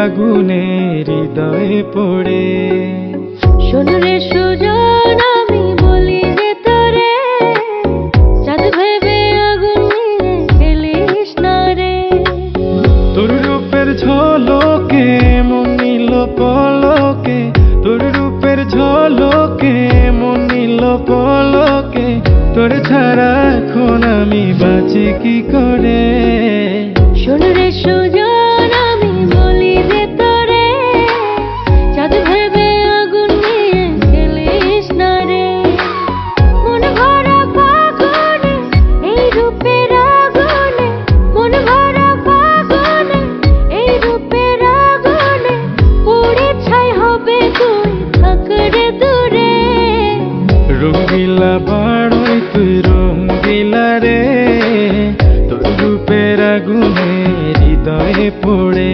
আগুনে হৃদয়ে পড়ে। শোন রে সুজন, আমি বলি যে তোরে, চাঁদ ভেবে আগুন নিয়ে খেলিস না রে। তোর রূপের ঝলকে মন নিল পলকে, তোর রূপের ঝলকে মন নিল পলকে, তোর ছাড়া এখন আমি বাঁচি কি করে। শোন রে সুজন, আমি বলি যে তোরে, চাঁদ ভেবে আগুন নিয়ে খেলিস না রে। মন ভরা ফাগুনে এই রূপের আগুনে, মন ভরা ফাগুনে এই রূপের আগুনে, পুড়ে ছাই হবে তুই থাক রে দূরে। রঙ্গিলা বাড়ই তুই রঙ্গিলা রে, তোর রূপের আগুনে হৃদয়ে পড়ে।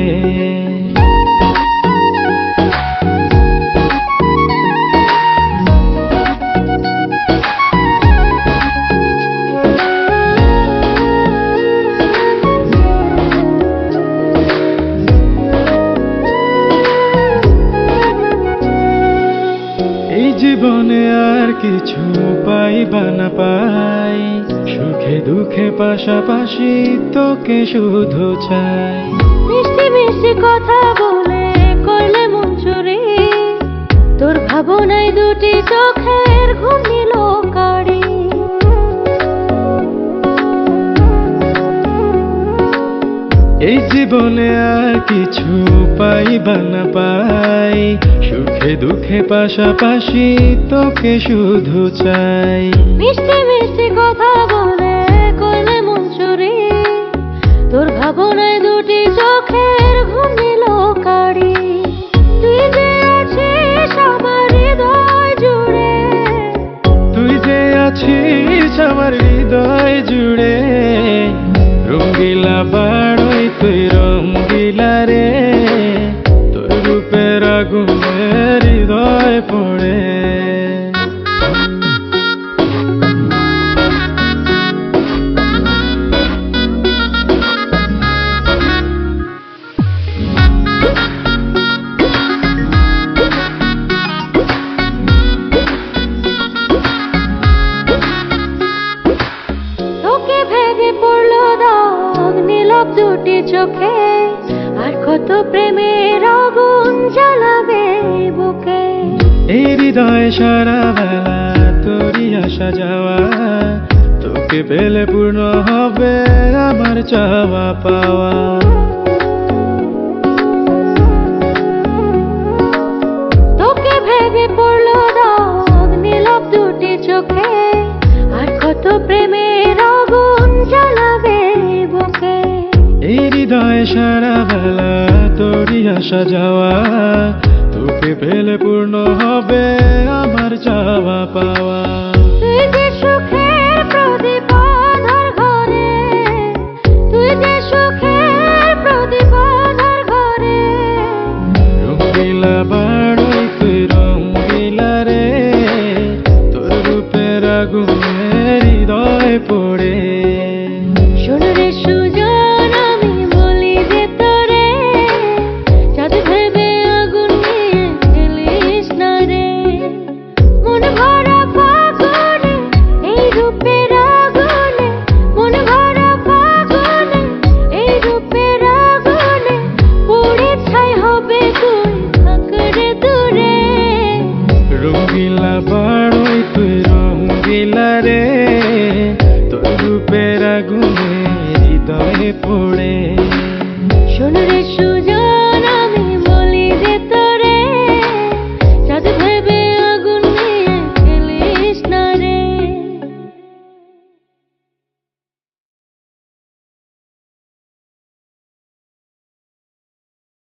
এই জীবনে আর কিছু পাইবা না পাই, সুখে দুঃখে পাশাপাশি তোকে শুধু চাই। মিষ্টি মিষ্টি কথা বলে করলে মন চুরি, তোর ভাবনায় দুটি চোখের ঘুম নিল কাড়ি। এই জীবনে আর কিছু পাইবা না পাই, সুখে দুঃখে পাশাপাশি তোকে শুধু চাই। মিষ্টি মিষ্টি কথা বলে করলে মন চুরি, তোর ভাবনায় দুটি চোখের ঘুম নিল কাড়ি। তুই যে আছিস আমার হৃদয় জুড়ে, তুই যে আছিস আমার হৃদয় জুড়ে। রঙ্গিলা বাড়ই তুই রঙ্গিলা রে, তোর রূপের আগুনে হৃদয় পড়ে। তোকে ভেবে পড়লো দাগ নীলব দুটি চোখে, আর কত প্রেমের আগুন জ্বালাবে বুকে। এই হৃদয় সারা বেলা তোরই আসা যাওয়া, তোকে পেলে পূর্ণ হবে আমার চাওয়া পাওয়া। তোকে ভেবে পড়লো দাগ নীলব দুটি চোখে, আর কত প্রেমের আগুন জ্বালাবে বুকে। এই হৃদয় সারা বেলা তোরই আসা যাওয়া, তোকে পেলে পূর্ণ হবে আমার চাওয়া পাওয়া। তুই যে সুখের প্রদীপ আঁধার ঘরে, তুই যে সুখের প্রদীপ আঁধার ঘরে। রঙ্গিলা বাড়ই তুই রঙ্গিলা রে, তোর রূপের আগুনে হৃদয় পড়ে। শোন রে সুজন, আমি বলি যে তোরে, চাঁদ ভেবে আগুন নিয়ে খেলিস না রে। মন ভরা ফাগুনে এই রূপের আগুনে, মন ভরা ফাগুনে এই রূপের আগুনে, পুড়ে ছাই হবে তুই থাক রে দূরে। রঙ্গিলা বাড়ই তুই রঙ্গিলা রে, তোর রূপের আগুনে হৃদয়ে পড়ে।